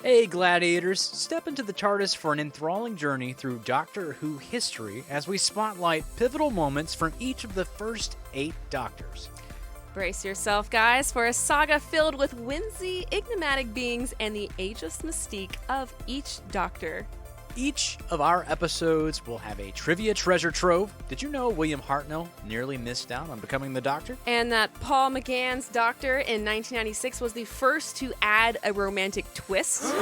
Hey gladiators, step into the TARDIS for an enthralling journey through Doctor Who history as we spotlight pivotal moments from each of the first 8 Doctors. Brace yourself, guys, for a saga filled with whimsy, enigmatic beings, and the ageless mystique of each Doctor. Each of our episodes will have a trivia treasure trove. Did you know William Hartnell nearly missed out on becoming the Doctor? And that Paul McGann's Doctor in 1996 was the first to add a romantic twist.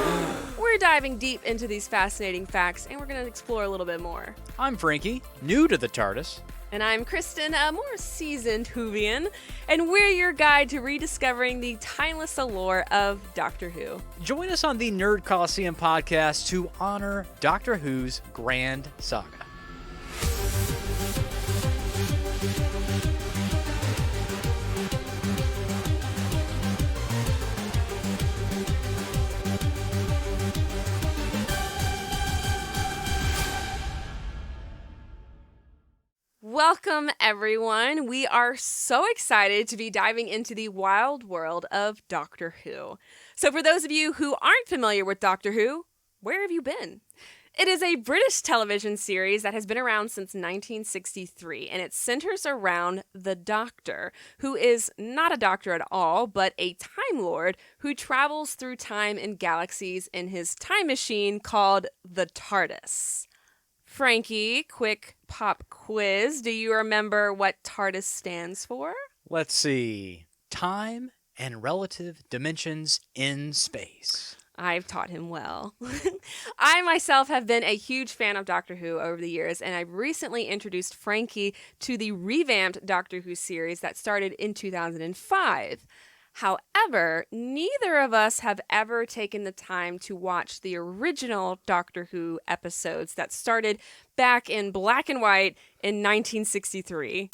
We're diving deep into these fascinating facts, and we're going to explore a little bit more. I'm Frankie, new to the TARDIS. And I'm Kristen, a more seasoned Whovian, and we're your guide to rediscovering the timeless allure of Doctor Who. Join us on the Nerd Coliseum podcast to honor Doctor Who's grand saga. Welcome, everyone. We are so excited to be diving into the wild world of Doctor Who. So for those of you who aren't familiar with Doctor Who, where have you been? It is a British television series that has been around since 1963, and it centers around the Doctor, who is not a doctor at all, but a Time Lord who travels through time and galaxies in his time machine called the TARDIS. Frankie, quick pop quiz. Do you remember what TARDIS stands for? Let's see. Time and relative dimensions in space. I've taught him well. I myself have been a huge fan of Doctor Who over the years, and I've recently introduced Frankie to the revamped Doctor Who series that started in 2005. However, neither of us have ever taken the time to watch the original Doctor Who episodes that started back in black and white in 1963.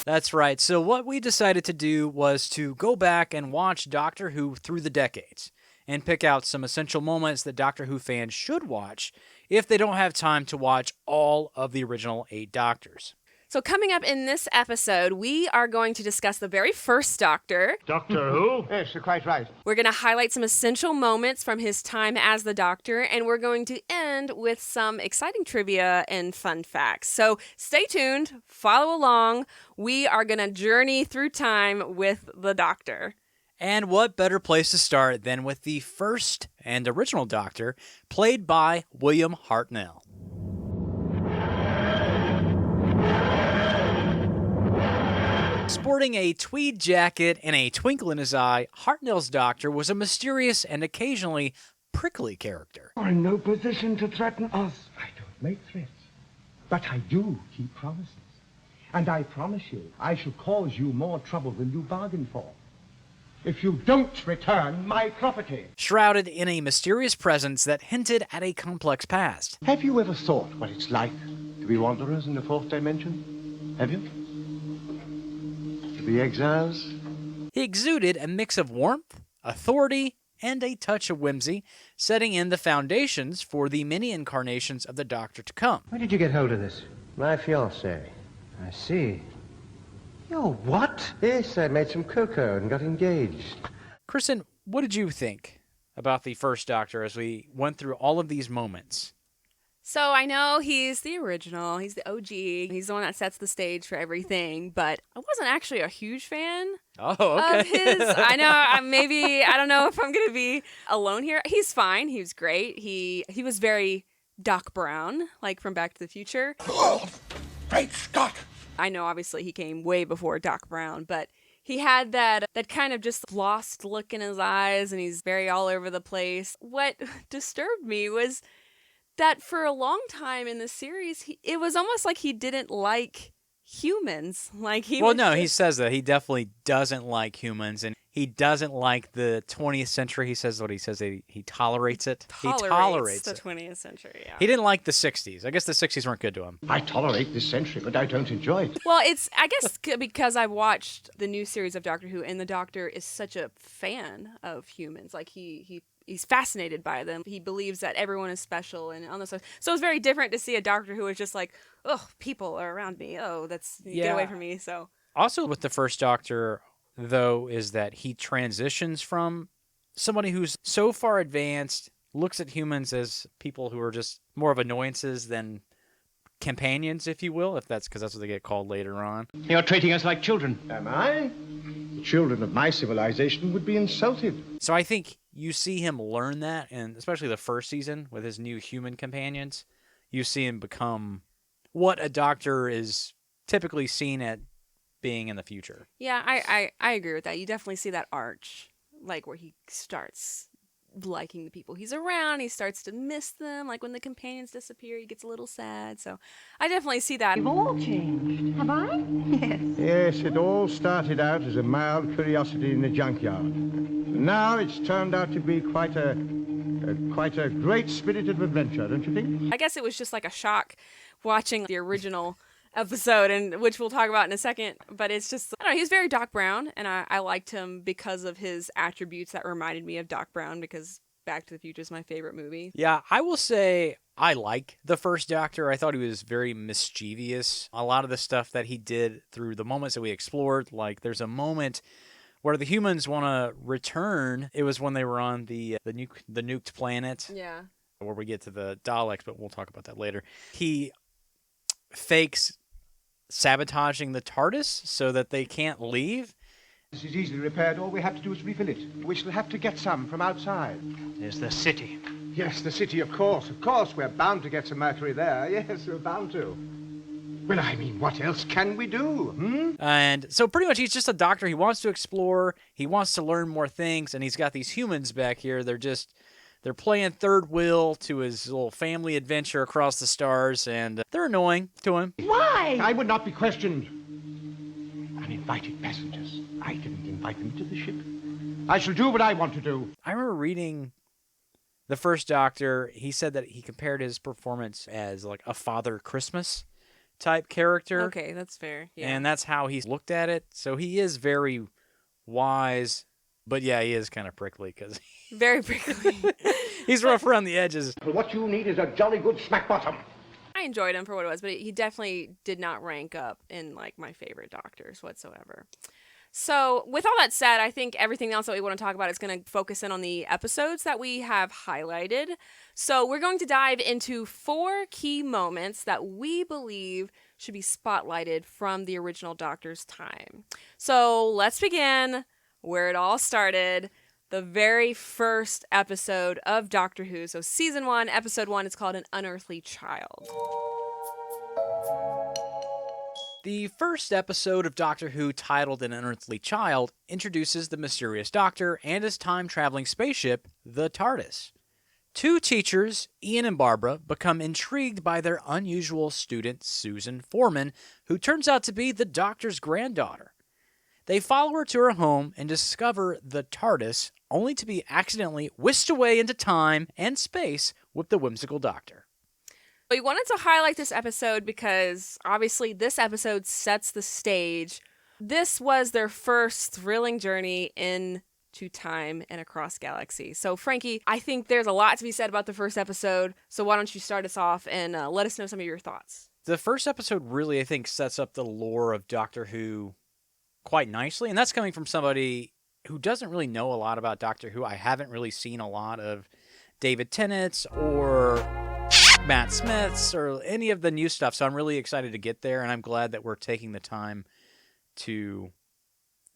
That's right. So what we decided to do was to go back and watch Doctor Who through the decades and pick out some essential moments that Doctor Who fans should watch if they don't have time to watch all of the original 8 Doctors. So coming up in this episode, we are going to discuss the very first Doctor. Doctor Who? Yes, you're quite right. We're going to highlight some essential moments from his time as the Doctor, and we're going to end with some exciting trivia and fun facts. So stay tuned, follow along. We are going to journey through time with the Doctor. And what better place to start than with the first and original Doctor, played by William Hartnell. Sporting a tweed jacket and a twinkle in his eye, Hartnell's Doctor was a mysterious and occasionally prickly character. You're in no position to threaten us. I don't make threats, but I do keep promises. And I promise you, I shall cause you more trouble than you bargained for if you don't return my property. Shrouded in a mysterious presence that hinted at a complex past. Have you ever thought what it's like to be wanderers in the 4th dimension? Have you? To be exiles? He exuded a mix of warmth, authority, and a touch of whimsy, setting in the foundations for the many incarnations of the Doctor to come. Where did you get hold of this? My fiancée. I see. You're what? Yes, I made some cocoa and got engaged. Kristen, what did you think about the first Doctor as we went through all of these moments? So I know he's the original, he's the OG, he's the one that sets the stage for everything, but I wasn't actually a huge fan of his. I know, I don't know if I'm going to be alone here. He's fine, he was great, he was very Doc Brown, like from Back to the Future. Oh, great Scott! I know obviously he came way before Doc Brown, but he had that kind of just lost look in his eyes, and he's very all over the place. What disturbed me was that for a long time in the series, it was almost like he didn't like humans. He says that. He definitely doesn't like humans, and he doesn't like the 20th century. He says that he tolerates it. He tolerates the it. 20th century, yeah. He didn't like the 60s. I guess the 60s weren't good to him. I tolerate this century, but I don't enjoy it. Well, I guess because I've watched the new series of Doctor Who, and the Doctor is such a fan of humans. Like, he he's fascinated by them. He believes that everyone is special and all this stuff. So it's very different to see a Doctor who is just like, oh, people are around me. Oh, get away from me. So also with the first Doctor, though, is that he transitions from somebody who's so far advanced, looks at humans as people who are just more of annoyances than companions, if you will, if that's because that's what they get called later on. You're treating us like children. Am I? The children of my civilization would be insulted. So I think you see him learn that, and especially the first season with his new human companions, you see him become what a Doctor is typically seen at being in the future. yeah, I agree with that. You definitely see that arch, like where he starts liking the people he's around. He starts to miss them. Like when the companions disappear, he gets a little sad. So I definitely see that. We've all changed. Have I? Yes. Yes, it all started out as a mild curiosity in the junkyard. Now it's turned out to be quite a great spirit of adventure, don't you think? I guess it was just like a shock watching the original episode, and which we'll talk about in a second. But it's just, I don't know, he's very Doc Brown, and I liked him because of his attributes that reminded me of Doc Brown, because Back to the Future is my favorite movie. Yeah, I will say I like the first Doctor. I thought he was very mischievous. A lot of the stuff that he did through the moments that we explored, like there's a moment where the humans want to return. It was when they were on the nuked planet. Yeah. Where we get to the Daleks, but we'll talk about that later. He fakes sabotaging the TARDIS so that they can't leave. This is easily repaired. All we have to do is refill it. We shall have to get some from outside. There's the city. Yes, the city, of course. Of course, we're bound to get some mercury there. Yes, we're bound to. Well, I mean, what else can we do? And so pretty much he's just a Doctor. He wants to explore. He wants to learn more things. And he's got these humans back here. They're playing third wheel to his little family adventure across the stars. And they're annoying to him. Why? I would not be questioned. Uninvited passengers. I didn't invite them to the ship. I shall do what I want to do. I remember reading the first Doctor. He said that he compared his performance as like a Father Christmas type character. Okay, that's fair. Yeah. And that's how he's looked at it. So he is very wise, but yeah, he is kind of prickly because very prickly. he's rough around the edges. What you need is a jolly good smack bottom. I enjoyed him for what it was, but he definitely did not rank up in like my favorite Doctors whatsoever. So with all that said, I think everything else that we want to talk about is going to focus in on the episodes that we have highlighted. So we're going to dive into 4 key moments that we believe should be spotlighted from the original Doctor's time. So let's begin where it all started. The very first episode of Doctor Who. So season 1, episode 1, it's called An Unearthly Child. The first episode of Doctor Who, titled An Unearthly Child, introduces the mysterious Doctor and his time-traveling spaceship, the TARDIS. 2 teachers, Ian and Barbara, become intrigued by their unusual student, Susan Foreman, who turns out to be the Doctor's granddaughter. They follow her to her home and discover the TARDIS, only to be accidentally whisked away into time and space with the whimsical Doctor. We wanted to highlight this episode because obviously this episode sets the stage. This was their first thrilling journey into time and across galaxies. So Frankie, I think there's a lot to be said about the first episode. So why don't you start us off and let us know some of your thoughts. The first episode really, I think, sets up the lore of Doctor Who quite nicely. And that's coming from somebody who doesn't really know a lot about Doctor Who. I haven't really seen a lot of David Tennant's or Matt Smith's or any of the new stuff. So I'm really excited to get there, and I'm glad that we're taking the time to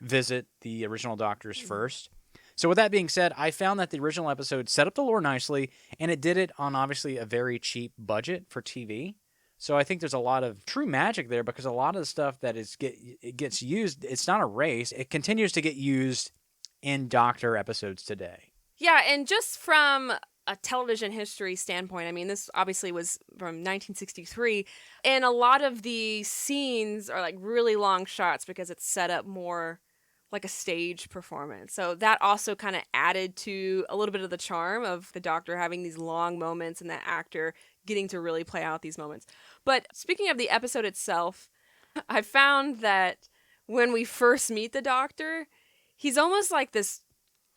visit the original Doctors first. So with that being said, I found that the original episode set up the lore nicely, and it did it on obviously a very cheap budget for TV. So I think there's a lot of true magic there, because a lot of the stuff that it gets used, it's not a race. It continues to get used in Doctor episodes today. Yeah, and just from a television history standpoint, I mean, this obviously was from 1963, and a lot of the scenes are like really long shots because it's set up more like a stage performance. So that also kind of added to a little bit of the charm of the Doctor having these long moments and that actor getting to really play out these moments. But speaking of the episode itself, I found that when we first meet the Doctor, he's almost like this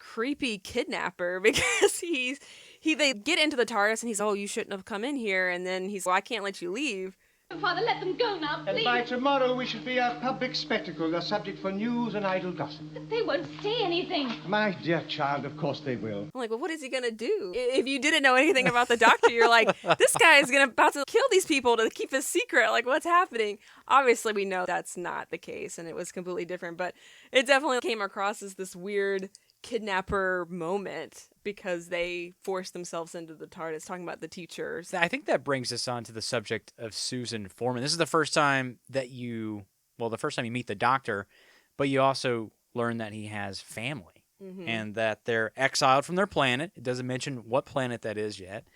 creepy kidnapper because they get into the TARDIS and he's, oh, you shouldn't have come in here. And then he's, well, I can't let you leave. Father, let them go now, please. And by tomorrow we should be a public spectacle, a subject for news and idle gossip. But they won't say anything. My dear child, of course they will. I'm like, well, what is he going to do? If you didn't know anything about the Doctor, you're like, this guy is about to kill these people to keep his secret. Like, what's happening? Obviously, we know that's not the case, and it was completely different. But it definitely came across as this weird kidnapper moment because they forced themselves into the TARDIS, talking about the teachers. I think that brings us on to the subject of Susan Foreman. This is the first time that you meet the Doctor, but you also learn that he has family and that they're exiled from their planet. It doesn't mention what planet that is yet,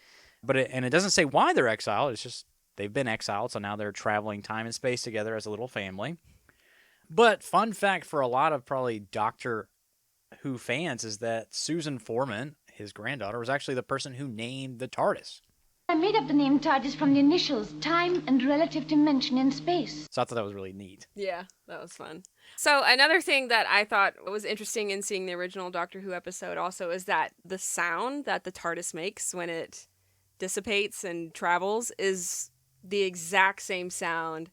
but it doesn't say why they're exiled. It's just they've been exiled, so now they're traveling time and space together as a little family. But fun fact for a lot of probably Doctor Who fans is that Susan Foreman, his granddaughter, was actually the person who named the TARDIS. I made up the name TARDIS from the initials, time and relative dimension in space. So I thought that was really neat. Yeah, that was fun. So another thing that I thought was interesting in seeing the original Doctor Who episode also is that the sound that the TARDIS makes when it dissipates and travels is the exact same sound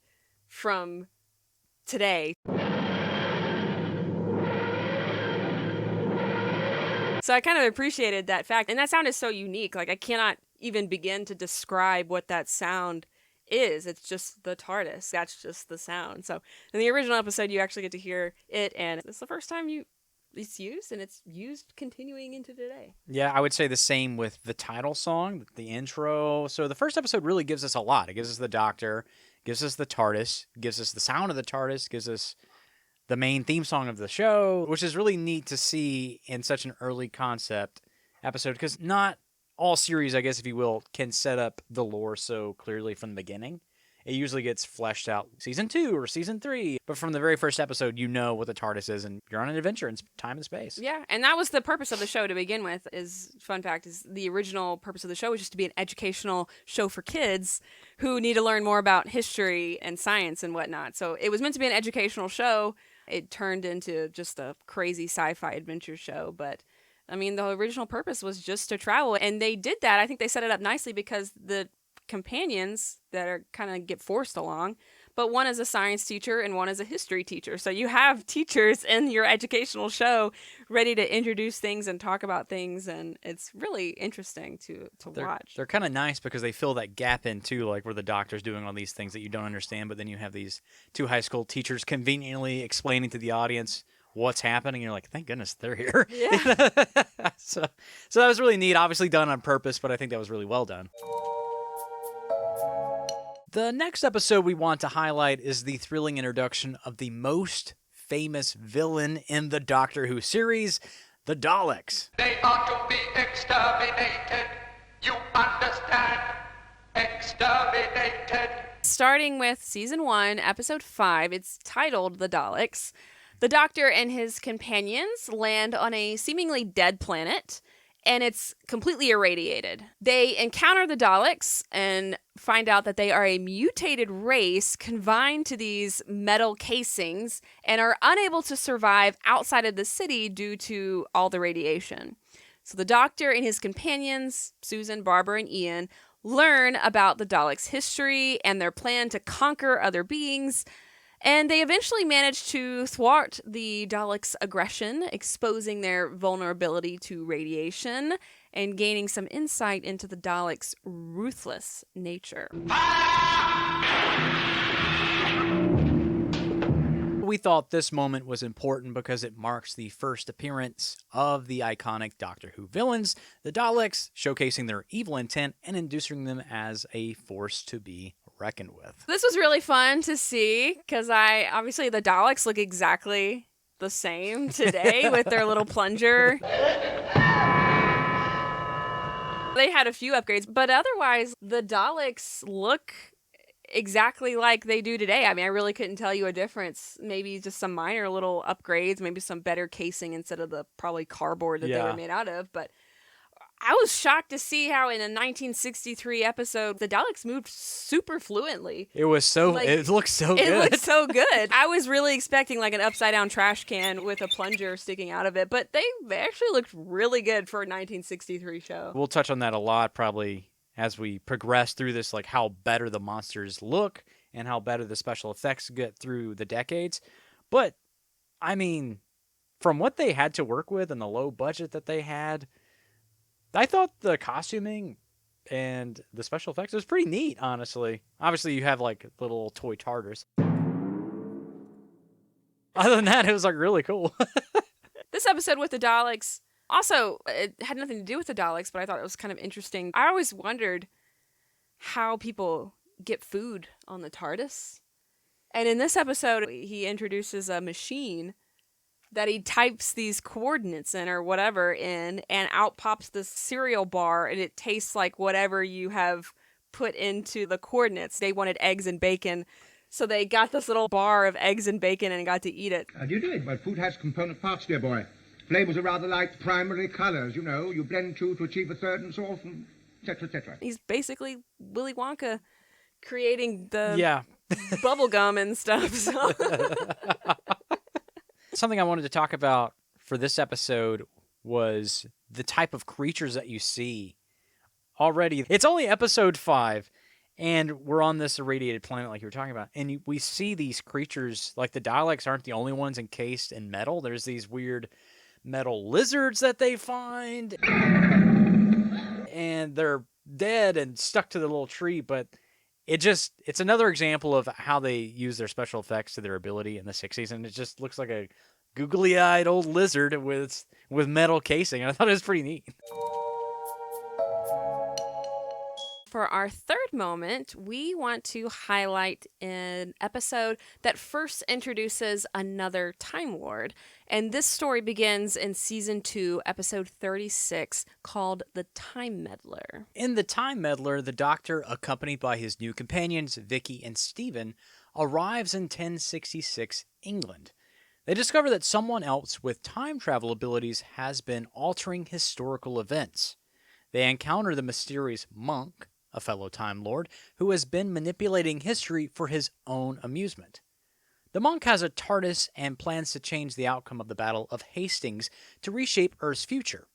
from today. So I kind of appreciated that fact. And that sound is so unique. Like, I cannot even begin to describe what that sound is. It's just the TARDIS. That's just the sound. So in the original episode, you actually get to hear it. And it's the first time it's used, and it's used continuing into today. Yeah, I would say the same with the title song, the intro. So the first episode really gives us a lot. It gives us the Doctor, gives us the TARDIS, gives us the sound of the TARDIS, gives us the main theme song of the show, which is really neat to see in such an early concept episode, because not all series, I guess, if you will, can set up the lore so clearly from the beginning. It usually gets fleshed out season 2 or season 3, but from the very first episode, you know what the TARDIS is, and you're on an adventure in time and space. Yeah, and that was the purpose of the show to begin with. Fun fact is the original purpose of the show was just to be an educational show for kids who need to learn more about history and science and whatnot. So it was meant to be an educational show. It turned into just a crazy sci-fi adventure show, but I mean, the original purpose was just to travel, and they did that. I think they set it up nicely because the companions that are kind of get forced along, but one is a science teacher and one is a history teacher. So you have teachers in your educational show ready to introduce things and talk about things, and it's really interesting to watch. They're kind of nice because they fill that gap in too, like where the Doctor's doing all these things that you don't understand, but then you have these two high school teachers conveniently explaining to the audience what's happening. You're like, thank goodness they're here. Yeah. So that was really neat, obviously done on purpose, but I think that was really well done. The next episode we want to highlight is the thrilling introduction of the most famous villain in the Doctor Who series, the Daleks. They are to be exterminated. You understand? Exterminated. Starting with season 1, episode 5, it's titled The Daleks. The Doctor and his companions land on a seemingly dead planet, and it's completely irradiated. They encounter the Daleks and find out that they are a mutated race confined to these metal casings and are unable to survive outside of the city due to all the radiation. So the Doctor and his companions, Susan, Barbara, and Ian, learn about the Daleks' history and their plan to conquer other beings. And they eventually manage to thwart the Daleks' aggression, exposing their vulnerability to radiation and gaining some insight into the Daleks' ruthless nature. We thought this moment was important because it marks the first appearance of the iconic Doctor Who villains, the Daleks, showcasing their evil intent and introducing them as a force to be reckoned with. This was really fun to see because obviously the Daleks look exactly the same today with their little plunger. They had a few upgrades, but otherwise the Daleks look exactly like they do today. I mean, I really couldn't tell you a difference. Maybe just some minor little upgrades, maybe some better casing instead of the probably cardboard that they were made out of, but I was shocked to see how in a 1963 episode, the Daleks moved super fluently. It was so, it looked so good. It looked so good. I was really expecting like an upside down trash can with a plunger sticking out of it, but they actually looked really good for a 1963 show. We'll touch on that a lot probably as we progress through this, like how better the monsters look and how better the special effects get through the decades. But, I mean, from what they had to work with and the low budget that they had, I thought the costuming and the special effects was pretty neat, honestly. Obviously, you have like the little toy TARDIS. Other than that, it was like really cool. This episode with the Daleks, also, it had nothing to do with the Daleks, but I thought it was kind of interesting. I always wondered how people get food on the TARDIS. And in this episode, he introduces a machine that he types these coordinates in or whatever in, and out pops this cereal bar, and it tastes like whatever you have put into the coordinates. They wanted eggs and bacon, so they got this little bar of eggs and bacon and got to eat it. How do you do it? Well, food has component parts, dear boy. Flavors are rather like primary colors, you know. You blend two to achieve a third and so on, etc., etc. He's basically Willy Wonka creating the Yeah. bubble gum and stuff. So. Something I wanted to talk about for this episode was the type of creatures that you see already. It's only episode 5, and we're on this irradiated planet like you were talking about. And we see these creatures, like the Daleks aren't the only ones encased in metal. There's these weird metal lizards that they find. And they're dead and stuck to the little tree, but it's another example of how they use their special effects to their ability in the 60s, and it just looks like a googly-eyed old lizard with metal casing. I thought it was pretty neat. For our third moment, we want to highlight an episode that first introduces another Time Lord. And this story begins in Season 2, Episode 36, called The Time Meddler. In The Time Meddler, the Doctor, accompanied by his new companions, Vicky and Stephen, arrives in 1066 England. They discover that someone else with time travel abilities has been altering historical events. They encounter the mysterious monk, a fellow Time Lord, who has been manipulating history for his own amusement. The monk has a TARDIS and plans to change the outcome of the Battle of Hastings to reshape Earth's future.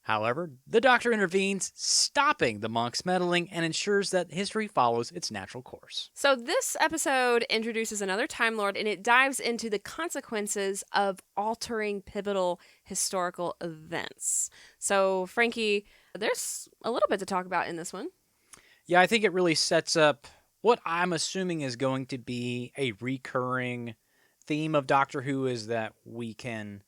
However, the Doctor intervenes, stopping the monk's meddling and ensures that history follows its natural course. So this episode introduces another Time Lord, and it dives into the consequences of altering pivotal historical events. So, Frankie, there's a little bit to talk about in this one. Yeah, I think it really sets up what I'm assuming is going to be a recurring theme of Doctor Who, is that we can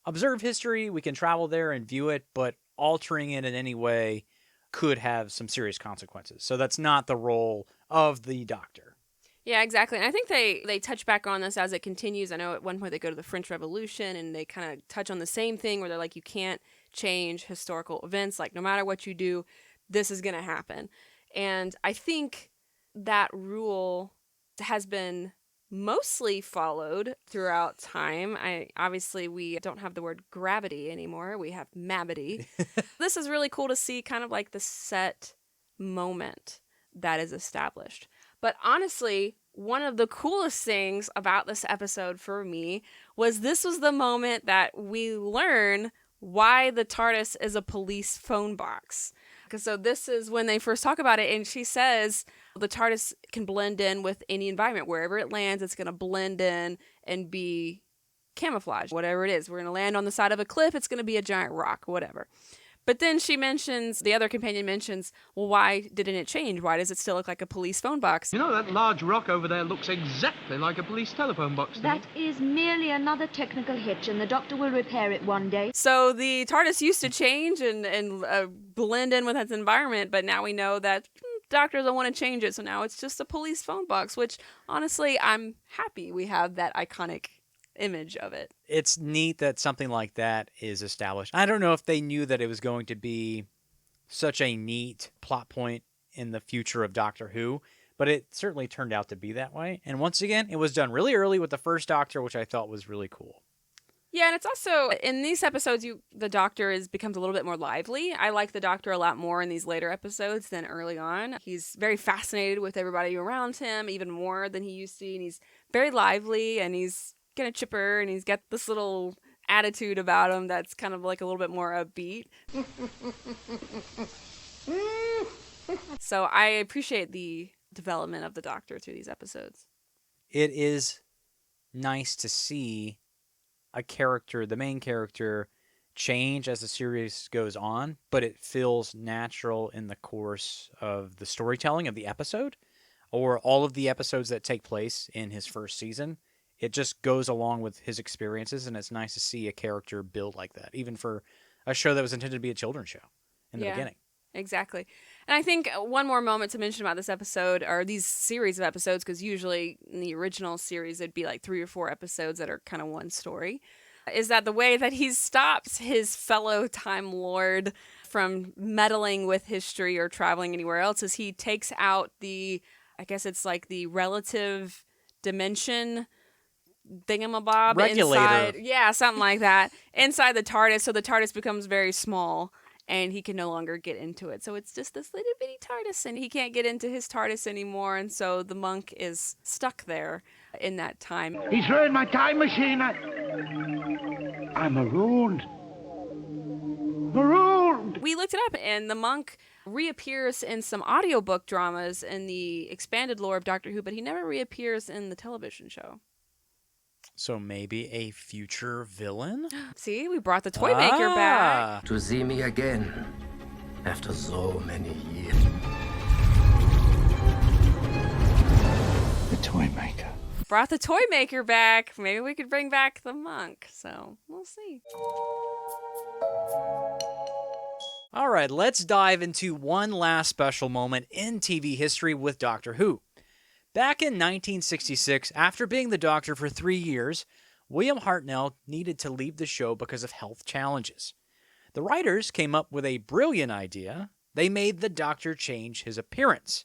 observe history, we can travel there and view it, but altering it in any way could have some serious consequences. So that's not the role of the Doctor. Yeah, exactly. And I think they touch back on this as it continues. I know at one point they go to the French Revolution and they kind of touch on the same thing where they're like, you can't change historical events. Like, no matter what you do, this is going to happen. And I think that rule has been mostly followed throughout time. Obviously, we don't have the word gravity anymore. We have mavity. This is really cool to see, kind of like the set moment that is established. But honestly, one of the coolest things about this episode for me was this was the moment that we learn why the TARDIS is a police phone box. So this is when they first talk about it, and she says the TARDIS can blend in with any environment. Wherever it lands, it's going to blend in and be camouflage, whatever it is. We're going to land on the side of a cliff, it's going to be a giant rock, whatever. But then she mentions, the other companion mentions, well, why didn't it change? Why does it still look like a police phone box? You know, that large rock over there looks exactly like a police telephone box to me. That is merely another technical hitch, and the doctor will repair it one day. So the TARDIS used to change and blend in with its environment, but now we know that doctors don't want to change it, so now it's just a police phone box, which honestly, I'm happy we have that iconic image of it. It's neat that something like that is established. I don't know if they knew that it was going to be such a neat plot point in the future of Doctor Who, but it certainly turned out to be that way. And once again, it was done really early with the first Doctor, which I thought was really cool. Yeah, and it's also in these episodes, the Doctor becomes a little bit more lively. I like the Doctor a lot more in these later episodes than early on. He's very fascinated with everybody around him, even more than he used to, and he's very lively, and he's kind of chipper, and he's got this little attitude about him that's kind of like a little bit more upbeat. So I appreciate the development of the Doctor through these episodes. It is nice to see a character, the main character, change as the series goes on, but it feels natural in the course of the storytelling of the episode, or all of the episodes that take place in his first season. It just goes along with his experiences, and it's nice to see a character build like that, even for a show that was intended to be a children's show in the beginning. Exactly. And I think one more moment to mention about this episode, or these series of episodes, because usually in the original series it'd be like 3 or 4 episodes that are kind of one story, is that the way that he stops his fellow Time Lord from meddling with history or traveling anywhere else is he takes out I guess it's like the relative dimension thingamabob regulator. Inside. Yeah, something like that. Inside the TARDIS, so the TARDIS becomes very small. And he can no longer get into it. So it's just this little bitty TARDIS, and he can't get into his TARDIS anymore. And so the monk is stuck there in that time. He's ruined my time machine. I'm marooned. Marooned! We looked it up, and the monk reappears in some audiobook dramas in the expanded lore of Doctor Who, but he never reappears in the television show. So maybe a future villain? See, we brought the toy maker back. To see me again after so many years. The toy maker. Brought the toy maker back. Maybe we could bring back the monk. So we'll see. All right, let's dive into one last special moment in TV history with Doctor Who. Back in 1966, after being the Doctor for 3 years, William Hartnell needed to leave the show because of health challenges. The writers came up with a brilliant idea. They made the Doctor change his appearance.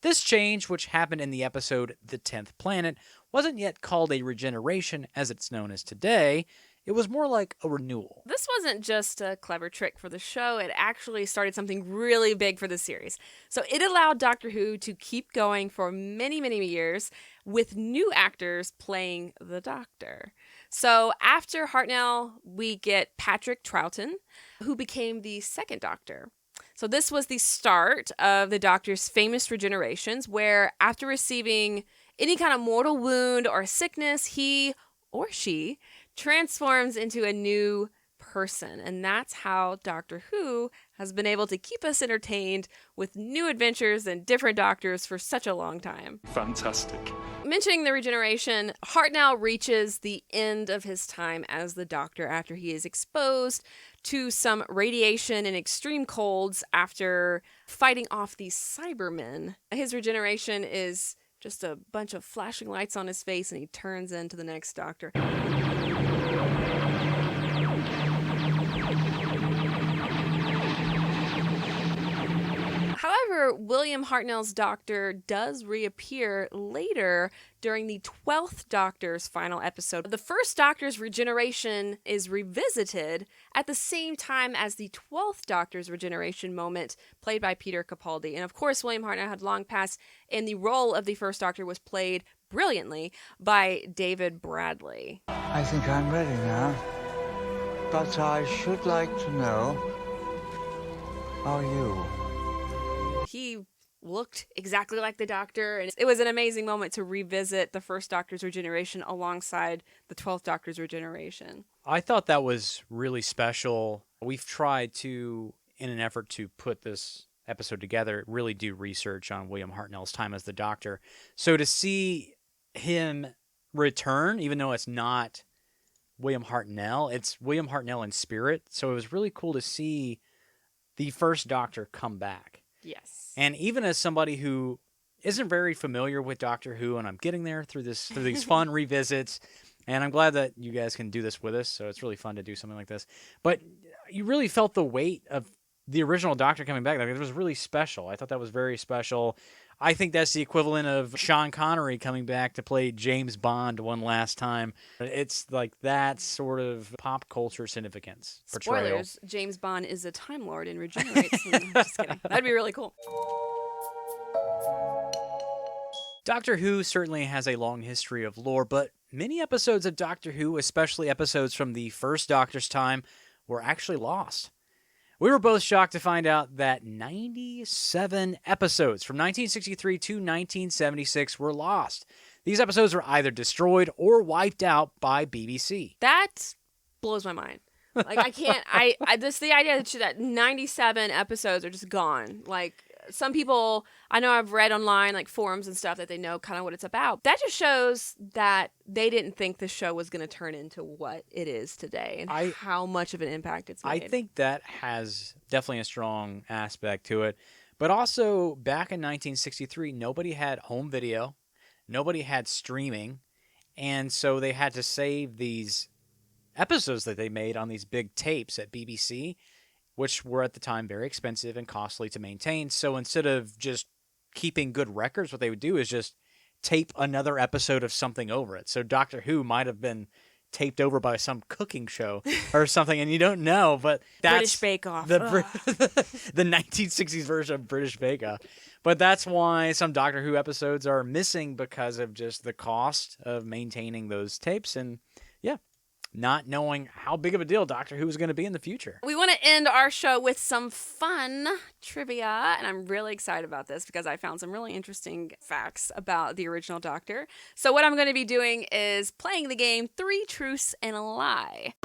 This change, which happened in the episode The 10th Planet, wasn't yet called a regeneration as it's known as today. It was more like a renewal. This wasn't just a clever trick for the show. It actually started something really big for the series. So it allowed Doctor Who to keep going for many, many years with new actors playing the Doctor. So after Hartnell, we get Patrick Troughton, who became the second Doctor. So this was the start of the Doctor's famous regenerations, where after receiving any kind of mortal wound or sickness, he or she transforms into a new person. And that's how Doctor Who has been able to keep us entertained with new adventures and different Doctors for such a long time. Fantastic. Mentioning the regeneration, Hartnell reaches the end of his time as the Doctor after he is exposed to some radiation and extreme colds after fighting off these Cybermen. His regeneration is just a bunch of flashing lights on his face, and he turns into the next Doctor. However, William Hartnell's Doctor does reappear later during the 12th Doctor's final episode. The first Doctor's regeneration is revisited at the same time as the 12th Doctor's regeneration moment, played by Peter Capaldi. And of course, William Hartnell had long passed, and the role of the first Doctor was played brilliantly by David Bradley. I think I'm ready now, but I should like to know, are you? He looked exactly like the Doctor, and it was an amazing moment to revisit the first Doctor's regeneration alongside the 12th Doctor's regeneration. I thought that was really special. We've tried to, in an effort to put this episode together, really do research on William Hartnell's time as the Doctor. So to see him return, even though it's not William Hartnell, it's William Hartnell in spirit. So it was really cool to see the first Doctor come back. Yes. And even as somebody who isn't very familiar with Doctor Who, and I'm getting there through these fun revisits, and I'm glad that you guys can do this with us, so it's really fun to do something like this. But you really felt the weight of the original Doctor coming back. Like, it was really special. I thought that was very special. I think that's the equivalent of Sean Connery coming back to play James Bond one last time. It's like that sort of pop culture significance portrayal. Spoilers, James Bond is a Time Lord and regenerates. Just kidding. That'd be really cool. Doctor Who certainly has a long history of lore, but many episodes of Doctor Who, especially episodes from the first Doctor's time, were actually lost. We were both shocked to find out that 97 episodes from 1963 to 1976 were lost. These episodes were either destroyed or wiped out by BBC. That blows my mind. Like, I can't, just the idea that 97 episodes are just gone. Like, some people, I know I've read online, like forums and stuff, that they know kind of what it's about. That just shows that they didn't think the show was going to turn into what it is today and how much of an impact it's made. I think that has definitely a strong aspect to it. But also, back in 1963, nobody had home video. Nobody had streaming. And so they had to save these episodes that they made on these big tapes at BBC, which were at the time very expensive and costly to maintain. So instead of just keeping good records, what they would do is just tape another episode of something over it. So Doctor Who might have been taped over by some cooking show or something, and you don't know, but that's British Bake Off. the 1960s version of British Bake Off. But that's why some Doctor Who episodes are missing, because of just the cost of maintaining those tapes and, yeah, not knowing how big of a deal Doctor Who is going to be in the future. We want to end our show with some fun trivia, and I'm really excited about this because I found some really interesting facts about the original Doctor. So what I'm going to be doing is playing the game 3 Truths and a Lie.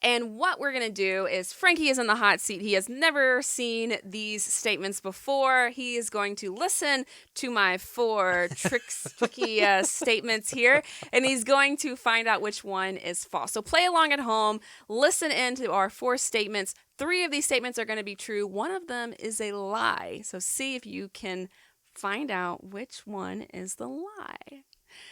And what we're going to do is Frankie is in the hot seat. He has never seen these statements before. He is going to listen to my 4 tricky statements here, and he's going to find out which one is false. So play along at home. Listen in to our 4 statements. 3 of these statements are going to be true. 1 of them is a lie. So see if you can find out which one is the lie.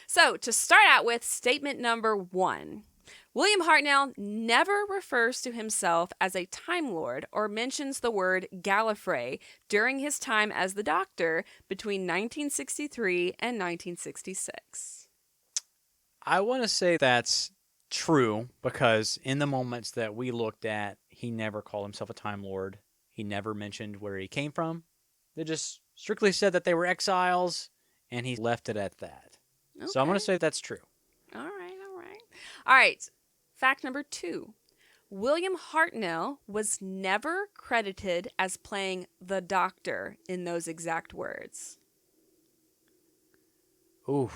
So to start out with, statement number 1. William Hartnell never refers to himself as a Time Lord or mentions the word Gallifrey during his time as the Doctor between 1963 and 1966. I want to say that's true, because in the moments that we looked at, he never called himself a Time Lord. He never mentioned where he came from. They just strictly said that they were exiles, and he left it at that. Okay. So I'm going to say that's true. All right. All right. Fact number 2. William Hartnell was never credited as playing the Doctor in those exact words. Ooh.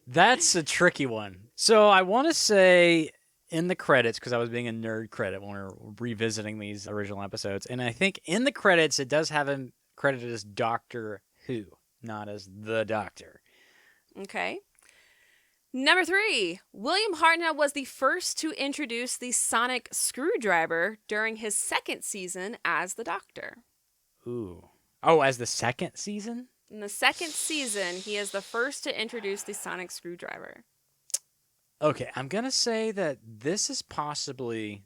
That's a tricky one. So I want to say in the credits, because I was being a nerd credit when we were revisiting these original episodes, and I think in the credits it does have him credited as Doctor Who, not as the Doctor. Okay. Number 3, William Hartnell was the first to introduce the sonic screwdriver during his 2nd season as the Doctor. Ooh. Oh, as the 2nd season? In the 2nd season, he is the first to introduce the sonic screwdriver. Okay, I'm going to say that this is possibly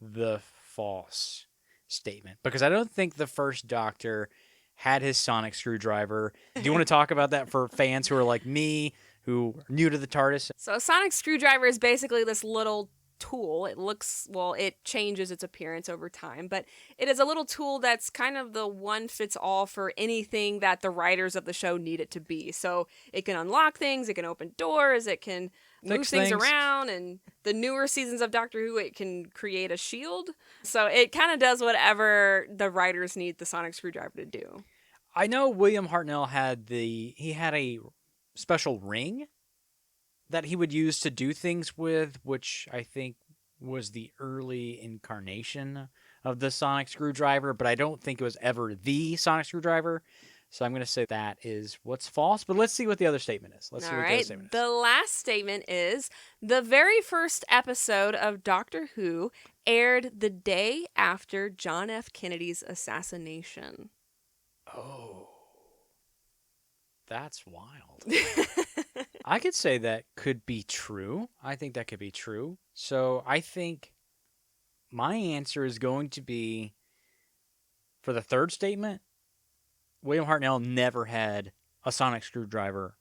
the false statement, because I don't think the first Doctor had his sonic screwdriver. Do you want to talk about that for fans who are like me, who are new to the TARDIS? So a sonic screwdriver is basically this little tool. It changes its appearance over time, but it is a little tool that's kind of the one fits all for anything that the writers of the show need it to be. So it can unlock things, it can open doors, it can move things around, and the newer seasons of Doctor Who, it can create a shield. So it kind of does whatever the writers need the sonic screwdriver to do. I know William Hartnell had a special ring that he would use to do things with, which I think was the early incarnation of the sonic screwdriver, but I don't think it was ever the sonic screwdriver. So I'm going to say that is what's false, but let's see what the other statement is. All right. The last statement is, the very first episode of Doctor Who aired the day after John F. Kennedy's assassination. Oh. That's wild. I could say that could be true. I think that could be true. So I think my answer is going to be for the third statement, William Hartnell never had a sonic screwdriver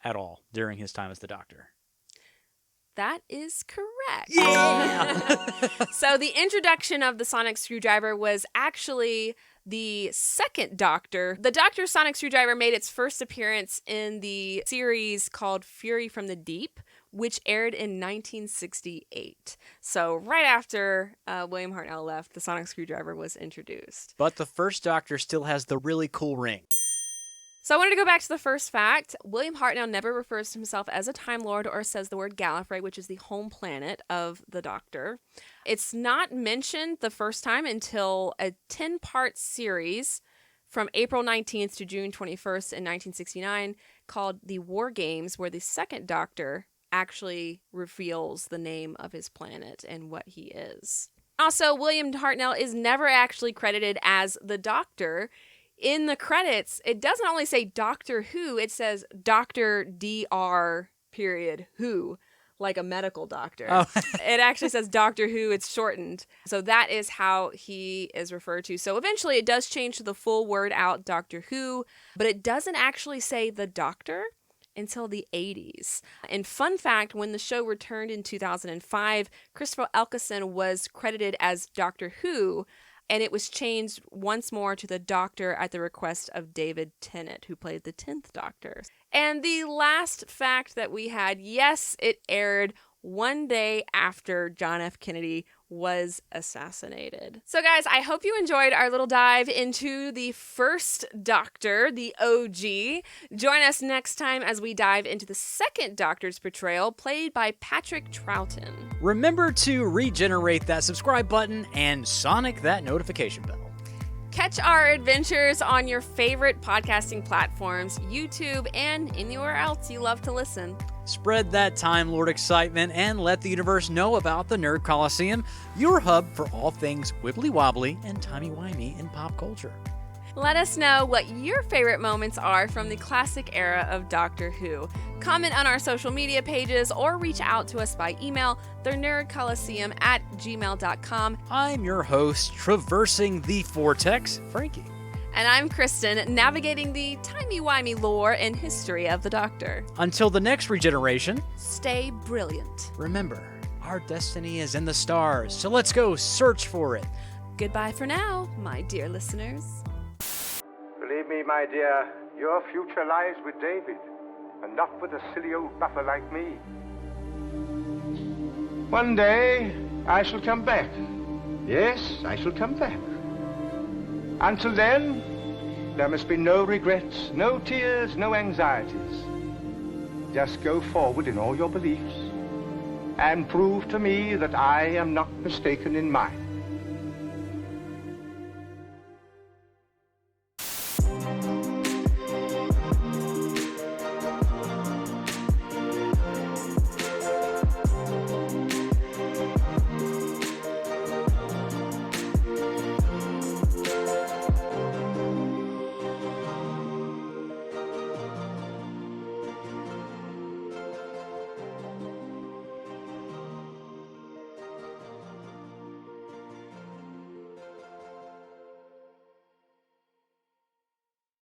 at all during his time as the Doctor. That is correct. Yeah! So the introduction of the sonic screwdriver was actually the second Doctor. The Doctor's sonic screwdriver made its first appearance in the series called Fury from the Deep, which aired in 1968. So right after William Hartnell left, the sonic screwdriver was introduced. But the first Doctor still has the really cool ring. So I wanted to go back to the first fact. William Hartnell never refers to himself as a Time Lord or says the word Gallifrey, which is the home planet of the Doctor. It's not mentioned the first time until a 10-part series from April 19th to June 21st in 1969 called The War Games, where the second Doctor actually reveals the name of his planet and what he is. Also, William Hartnell is never actually credited as the Doctor. In the credits, it doesn't only say Doctor Who, it says Dr. Dr. Who, like a medical doctor. Oh. It actually says Doctor Who, it's shortened. So that is how he is referred to. So eventually it does change to the full word out, Doctor Who, but it doesn't actually say the Doctor until the 80s. And fun fact, when the show returned in 2005, Christopher Eccleston was credited as Doctor Who, and it was changed once more to the Doctor at the request of David Tennant, who played the 10th Doctor. And the last fact that we had, yes, it aired one day after John F. Kennedy was assassinated. So guys, I hope you enjoyed our little dive into the first Doctor, the OG. Join us next time as we dive into the second Doctor's portrayal, played by Patrick Troughton. Remember to regenerate that subscribe button and sonic that notification bell. Catch our adventures on your favorite podcasting platforms, YouTube, and anywhere else you love to listen. Spread that Time Lord excitement and let the universe know about the Nerd Coliseum, your hub for all things wibbly-wobbly and timey-wimey in pop culture. Let us know what your favorite moments are from the classic era of Doctor Who. Comment on our social media pages or reach out to us by email, thenerdcoliseum@gmail.com. I'm your host, traversing the vortex, Frankie. And I'm Kristen, navigating the timey-wimey lore and history of the Doctor. Until the next regeneration, stay brilliant. Remember, our destiny is in the stars, so let's go search for it. Goodbye for now, my dear listeners. Believe me, my dear, your future lies with David, and not with a silly old buffer like me. One day, I shall come back. Yes, I shall come back. Until then, there must be no regrets, no tears, no anxieties. Just go forward in all your beliefs, and prove to me that I am not mistaken in mine.